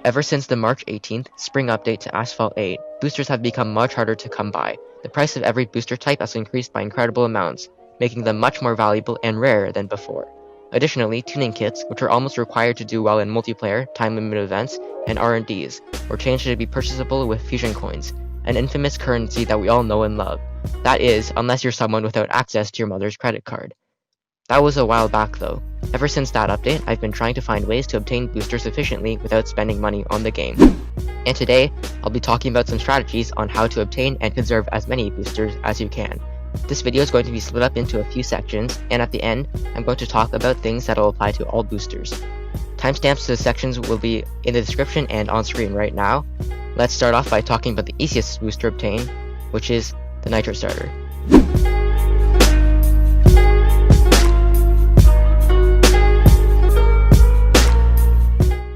Ever since the March 18th spring update to Asphalt 8, boosters have become much harder to come by. The price of every booster type has increased by incredible amounts, making them much more valuable and rarer than before. Additionally, tuning kits, which are almost required to do well in multiplayer, time-limited events, and R&Ds, were changed to be purchasable with fusion coins, an infamous currency that we all know and love. That is, unless you're someone without access to your mother's credit card. That was a while back though. Ever since that update, I've been trying to find ways to obtain boosters efficiently without spending money on the game. And today, I'll be talking about some strategies on how to obtain and conserve as many boosters as you can. This video is going to be split up into a few sections, and at the end, I'm going to talk about things that will apply to all boosters. Timestamps to the sections will be in the description and on screen right now. Let's start off by talking about the easiest booster to obtain, which is the Nitro starter.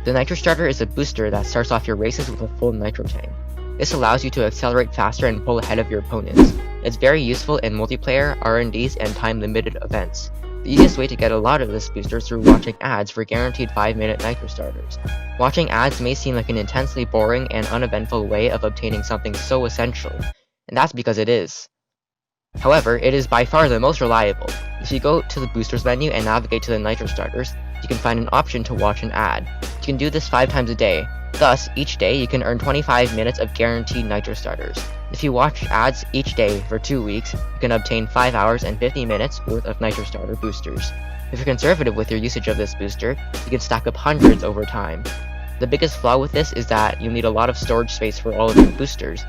The Nitro starter is a booster that starts off your races with a full Nitro tank. This allows you to accelerate faster and pull ahead of your opponents. It's very useful in multiplayer, R&Ds, and time-limited events. The easiest way to get a lot of this booster is through watching ads for guaranteed 5-minute Nitro starters. Watching ads may seem like an intensely boring and uneventful way of obtaining something so essential, and that's because it is. However, it is by far the most reliable. If you go to the boosters menu and navigate to the Nitro starters, you can find an option to watch an ad. You can do this 5 times a day. Thus, each day you can earn 25 minutes of guaranteed Nitro starters. If you watch ads each day for 2 weeks, you can obtain 5 hours and 50 minutes worth of Nitro starter boosters. If you're conservative with your usage of this booster, you can stack up hundreds over time. The biggest flaw with this is that you'll need a lot of storage space for all of your boosters,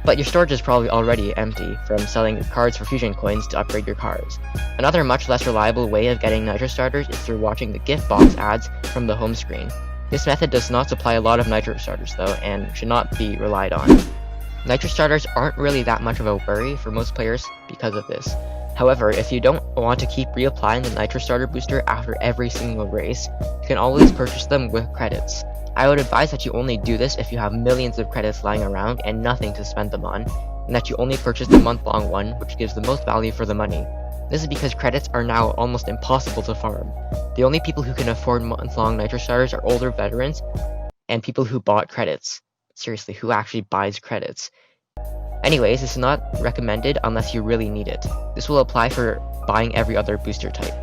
but your storage is probably already empty from selling your cards for fusion coins to upgrade your cars. Another much less reliable way of getting Nitro starters is through watching the gift box ads from the home screen. This method does not supply a lot of Nitro starters though, and should not be relied on. Nitro starters aren't really that much of a worry for most players because of this. However, if you don't want to keep reapplying the Nitro starter booster after every single race, you can always purchase them with credits. I would advise that you only do this if you have millions of credits lying around and nothing to spend them on, and that you only purchase the month-long one, which gives the most value for the money. This is because credits are now almost impossible to farm. The only people who can afford month-long Nitro starters are older veterans and people who bought credits. Seriously, who actually buys credits? Anyways, this is not recommended unless you really need it. This will apply for buying every other booster type.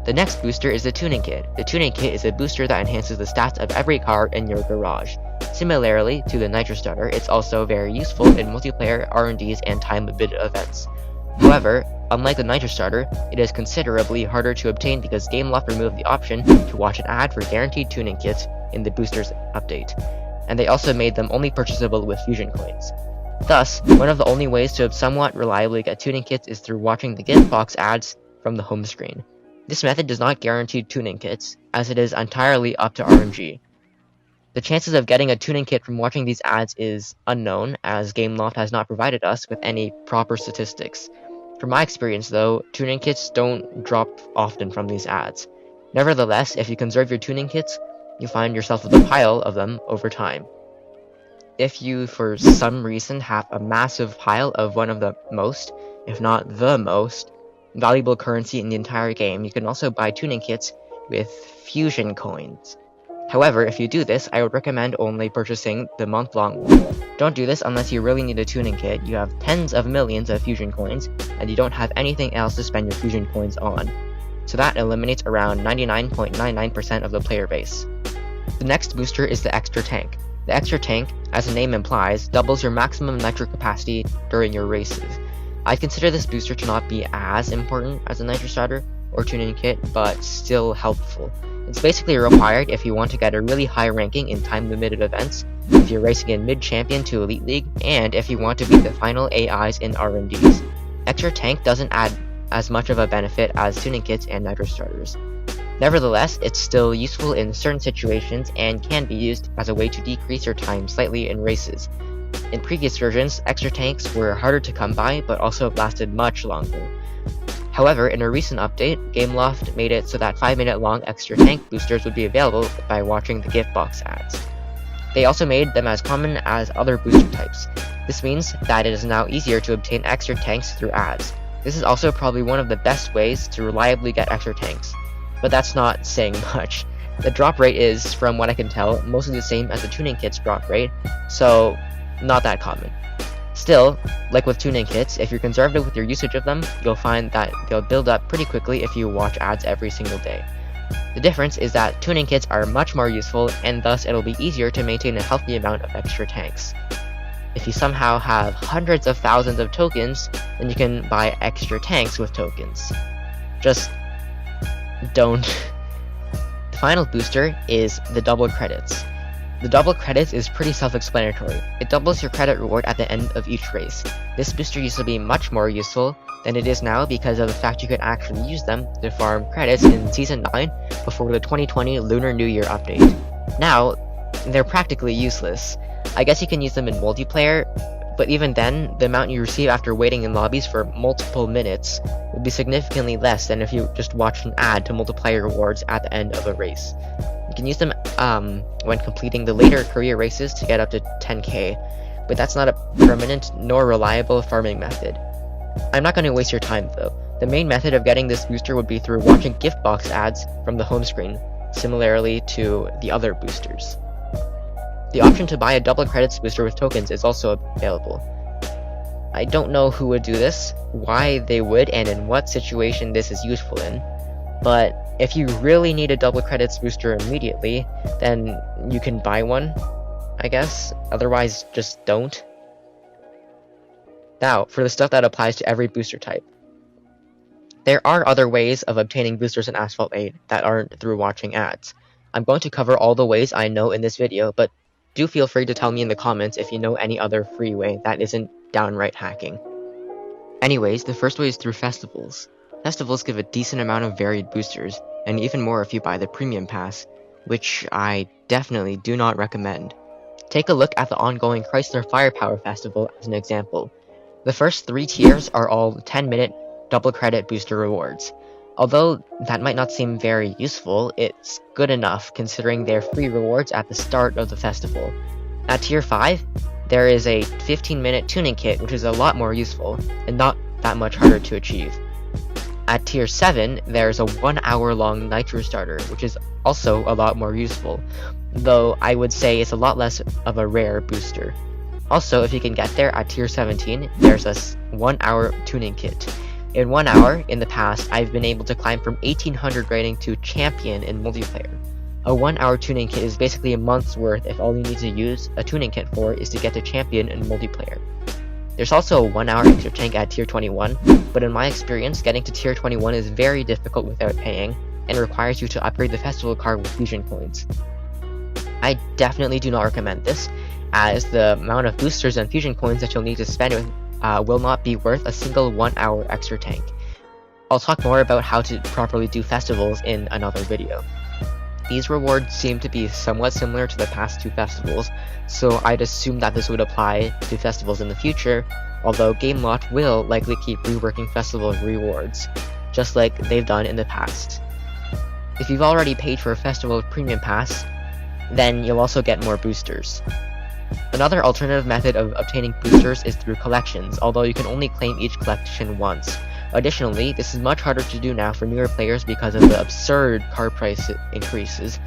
The next booster is the Tuning Kit. The Tuning Kit is a booster that enhances the stats of every car in your garage. Similarly to the Nitro starter, it's also very useful in multiplayer, R&Ds, and time-limited events. However, unlike the Nitro starter, it is considerably harder to obtain because Gameloft removed the option to watch an ad for guaranteed tuning kits in the boosters update, and they also made them only purchasable with fusion coins. Thus, one of the only ways to somewhat reliably get tuning kits is through watching the gift box ads from the home screen. This method does not guarantee tuning kits, as it is entirely up to RNG. The chances of getting a tuning kit from watching these ads is unknown, as Gameloft has not provided us with any proper statistics. From my experience though, tuning kits don't drop often from these ads. Nevertheless, if you conserve your tuning kits, you'll find yourself with a pile of them over time. If you for some reason have a massive pile of one of the most, if not the most, valuable currency in the entire game, you can also buy tuning kits with fusion coins. However, if you do this, I would recommend only purchasing the month-long one. Don't do this unless you really need a tuning kit, you have tens of millions of fusion coins, and you don't have anything else to spend your fusion coins on. So that eliminates around 99.99% of the player base. The next booster is the Extra Tank. The Extra Tank, as the name implies, doubles your maximum nitro capacity during your races. I'd consider this booster to not be as important as a Nitro starter or tuning kit, but still helpful. It's basically required if you want to get a really high ranking in time-limited events, if you're racing in mid-champion to Elite League, and if you want to beat the final AIs in R&Ds. Extra Tank doesn't add as much of a benefit as tuning kits and Nitro starters. Nevertheless, it's still useful in certain situations and can be used as a way to decrease your time slightly in races. In previous versions, Extra Tanks were harder to come by, but also lasted much longer. However, in a recent update, Gameloft made it so that 5-minute long Extra Tank boosters would be available by watching the gift box ads. They also made them as common as other booster types. This means that it is now easier to obtain extra tanks through ads. This is also probably one of the best ways to reliably get extra tanks, but that's not saying much. The drop rate is, from what I can tell, mostly the same as the tuning kit's drop rate, so not that common. Still, like with tuning kits, if you're conservative with your usage of them, you'll find that they'll build up pretty quickly if you watch ads every single day. The difference is that tuning kits are much more useful, and thus it'll be easier to maintain a healthy amount of extra tanks. If you somehow have hundreds of thousands of tokens, then you can buy extra tanks with tokens. Just don't. The final booster is the double credits. The double credits is pretty self-explanatory. It doubles your credit reward at the end of each race. This booster used to be much more useful than it is now because of the fact you could actually use them to farm credits in Season 9 before the 2020 Lunar New Year update. Now, they're practically useless. I guess you can use them in multiplayer, but even then, the amount you receive after waiting in lobbies for multiple minutes would be significantly less than if you just watched an ad to multiply your rewards at the end of a race. You can use them when completing the later career races to get up to 10k, but that's not a permanent nor reliable farming method. I'm not going to waste your time though. The main method of getting this booster would be through watching gift box ads from the home screen, similarly to the other boosters. The option to buy a double credits booster with tokens is also available. I don't know who would do this, why they would, and in what situation this is useful in, but if you really need a double credits booster immediately, then you can buy one, I guess. Otherwise, just don't. Now, for the stuff that applies to every booster type. There are other ways of obtaining boosters in Asphalt 8 that aren't through watching ads. I'm going to cover all the ways I know in this video, but do feel free to tell me in the comments if you know any other free way that isn't downright hacking. Anyways, the first way is through festivals. Festivals give a decent amount of varied boosters, and even more if you buy the premium pass, which I definitely do not recommend. Take a look at the ongoing Chrysler Firepower Festival as an example. The first 3 tiers are all 10-minute double credit booster rewards. Although that might not seem very useful, it's good enough considering they're free rewards at the start of the festival. At tier 5, there is a 15-minute tuning kit, which is a lot more useful, and not that much harder to achieve. At tier 7, there's a 1-hour-long Nitro starter, which is also a lot more useful, though I would say it's a lot less of a rare booster. Also, if you can get there at tier 17, there's a 1-hour tuning kit. In 1 hour, in the past, I've been able to climb from 1800 rating to champion in multiplayer. A 1-hour tuning kit is basically a month's worth if all you need to use a tuning kit for is to get to champion in multiplayer. There's also a 1-hour extra tank at tier 21, but in my experience, getting to tier 21 is very difficult without paying, and requires you to upgrade the festival card with fusion coins. I definitely do not recommend this, as the amount of boosters and fusion coins that you'll need to spend will not be worth a single 1-hour extra tank. I'll talk more about how to properly do festivals in another video. These rewards seem to be somewhat similar to the past 2 festivals, so I'd assume that this would apply to festivals in the future, although Gameloft will likely keep reworking festival rewards, just like they've done in the past. If you've already paid for a festival premium pass, then you'll also get more boosters. Another alternative method of obtaining boosters is through collections, although you can only claim each collection once. Additionally, this is much harder to do now for newer players because of the absurd card price increases,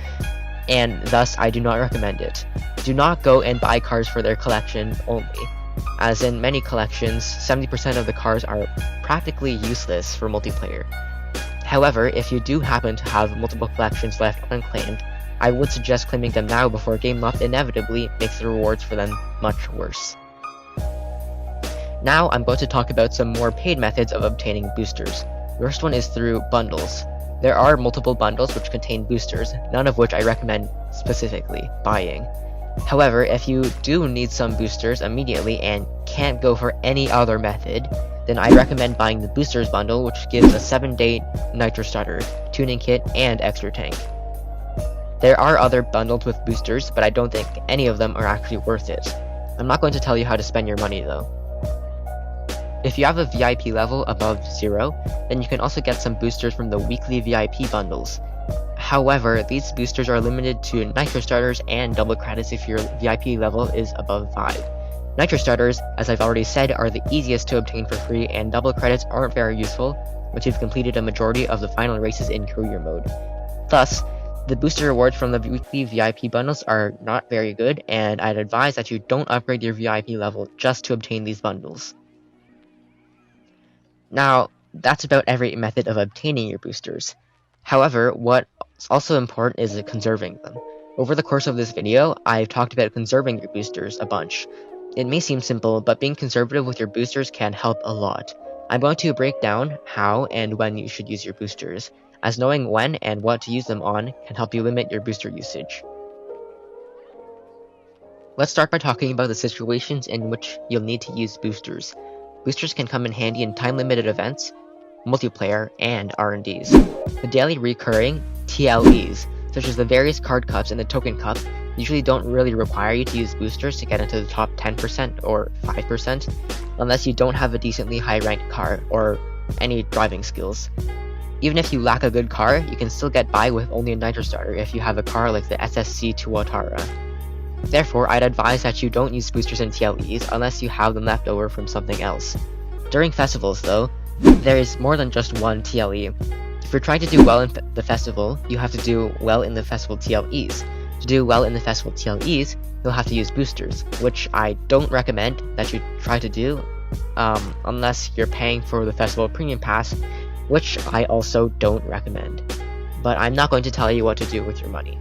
and thus I do not recommend it. Do not go and buy cards for their collection only, as in many collections, 70% of the cards are practically useless for multiplayer. However, if you do happen to have multiple collections left unclaimed, I would suggest claiming them now before Gameloft inevitably makes the rewards for them much worse. Now I'm going to talk about some more paid methods of obtaining boosters. The first one is through bundles. There are multiple bundles which contain boosters, none of which I recommend specifically buying. However, if you do need some boosters immediately and can't go for any other method, then I recommend buying the boosters bundle, which gives a 7-day Nitro starter, tuning kit, and extra tank. There are other bundles with boosters, but I don't think any of them are actually worth it. I'm not going to tell you how to spend your money though. If you have a VIP level above 0, then you can also get some boosters from the weekly VIP bundles. However, these boosters are limited to Nitro starters and double credits if your VIP level is above 5. Nitro starters, as I've already said, are the easiest to obtain for free, and double credits aren't very useful once you've completed a majority of the final races in career mode. Thus, the booster rewards from the weekly VIP bundles are not very good, and I'd advise that you don't upgrade your VIP level just to obtain these bundles. Now, that's about every method of obtaining your boosters. However, what's also important is conserving them. Over the course of this video, I've talked about conserving your boosters a bunch. It may seem simple, but being conservative with your boosters can help a lot. I'm going to break down how and when you should use your boosters, as knowing when and what to use them on can help you limit your booster usage. Let's start by talking about the situations in which you'll need to use boosters. Boosters can come in handy in time-limited events, multiplayer, and R&Ds. The daily recurring TLEs, such as the various card cups and the token cup, usually don't really require you to use boosters to get into the top 10% or 5%, unless you don't have a decently high-ranked car or any driving skills. Even if you lack a good car, you can still get by with only a Nitro starter if you have a car like the SSC Tuatara. Therefore, I'd advise that you don't use boosters and TLEs unless you have them left over from something else. During festivals, though, there is more than just one TLE. If you're trying to do well in the festival, you have to do well in the festival TLEs. To do well in the festival TLEs, you'll have to use boosters, which I don't recommend that you try to do unless you're paying for the festival premium pass, which I also don't recommend. But I'm not going to tell you what to do with your money.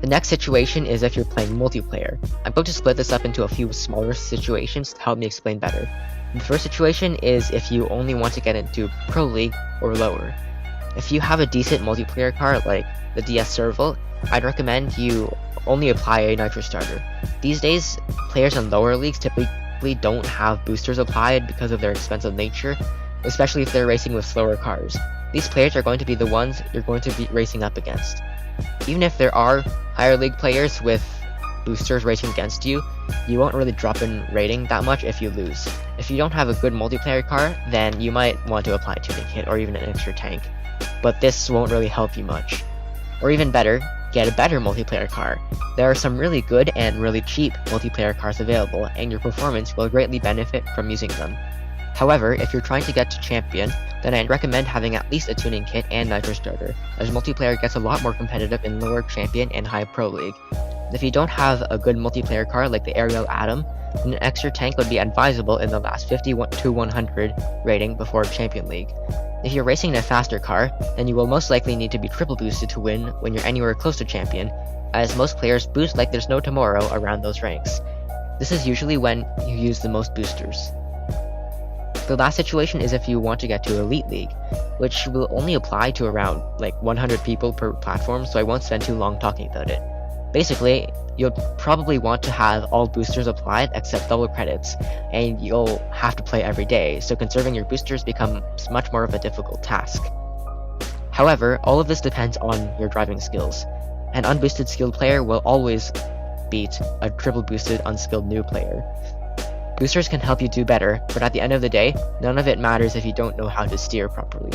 The next situation is if you're playing multiplayer. I'm going to split this up into a few smaller situations to help me explain better. The first situation is if you only want to get into Pro League or lower. If you have a decent multiplayer car like the DS Serval, I'd recommend you only apply a Nitro starter. These days, players in lower leagues typically don't have boosters applied because of their expensive nature, especially if they're racing with slower cars. These players are going to be the ones you're going to be racing up against. Even if there are higher league players with boosters racing against you, you won't really drop in rating that much if you lose. If you don't have a good multiplayer car, then you might want to apply a tuning kit or even an extra tank, but this won't really help you much. Or even better, get a better multiplayer car. There are some really good and really cheap multiplayer cars available, and your performance will greatly benefit from using them. However, if you're trying to get to Champion, then I'd recommend having at least a tuning kit and Nitro starter, as multiplayer gets a lot more competitive in lower Champion and high Pro League. If you don't have a good multiplayer car like the Ariel Atom, then an extra tank would be advisable in the last 50 to 100 rating before Champion League. If you're racing in a faster car, then you will most likely need to be triple boosted to win when you're anywhere close to Champion, as most players boost like there's no tomorrow around those ranks. This is usually when you use the most boosters. The last situation is if you want to get to Elite League, which will only apply to around 100 people per platform, so I won't spend too long talking about it. Basically, you'll probably want to have all boosters applied except double credits, and you'll have to play every day, so conserving your boosters becomes much more of a difficult task. However, all of this depends on your driving skills. An unboosted skilled player will always beat a triple boosted unskilled new player. Boosters can help you do better, but at the end of the day, none of it matters if you don't know how to steer properly.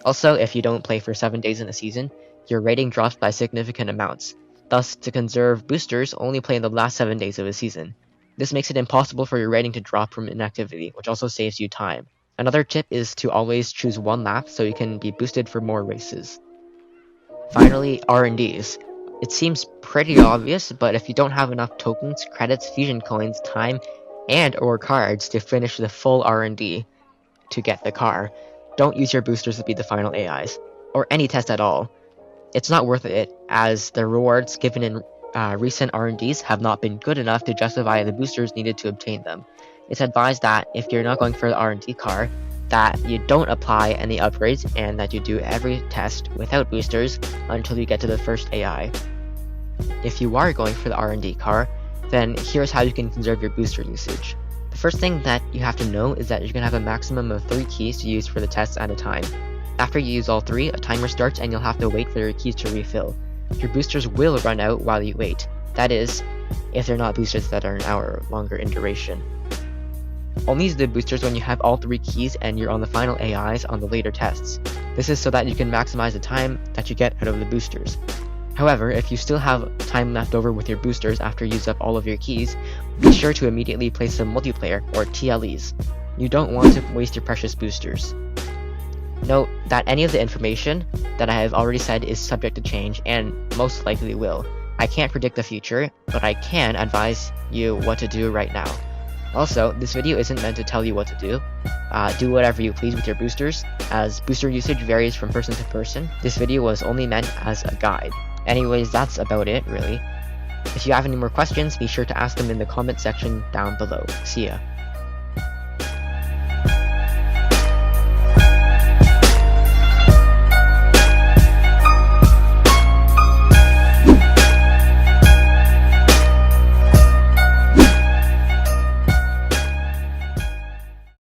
Also, if you don't play for 7 days in a season, your rating drops by significant amounts. Thus, to conserve boosters, only play in the last 7 days of a season. This makes it impossible for your rating to drop from inactivity, which also saves you time. Another tip is to always choose one lap so you can be boosted for more races. Finally, R&Ds. It seems pretty obvious, but if you don't have enough tokens, credits, fusion coins, time, and/or cards to finish the full R&D to get the car, don't use your boosters to be the final AIs, or any test at all. It's not worth it, as the rewards given in recent R&Ds have not been good enough to justify the boosters needed to obtain them. It's advised that if you're not going for the R&D car, that you don't apply any upgrades and that you do every test without boosters until you get to the first AI. If you are going for the R&D car, then here's how you can conserve your booster usage. The first thing that you have to know is that you're going to have a maximum of 3 keys to use for the tests at a time. After you use all 3, a timer starts and you'll have to wait for your keys to refill. Your boosters will run out while you wait. That is, if they're not boosters that are an hour or longer in duration. Only use the boosters when you have all 3 keys and you're on the final AIs on the later tests. This is so that you can maximize the time that you get out of the boosters. However, if you still have time left over with your boosters after you use up all of your keys, be sure to immediately place some multiplayer, or TLEs. You don't want to waste your precious boosters. Note that any of the information that I have already said is subject to change, and most likely will. I can't predict the future, but I can advise you what to do right now. Also, this video isn't meant to tell you what to do. Do whatever you please with your boosters, as booster usage varies from person to person. This video was only meant as a guide. Anyways, that's about it, really. If you have any more questions, be sure to ask them in the comment section down below. See ya.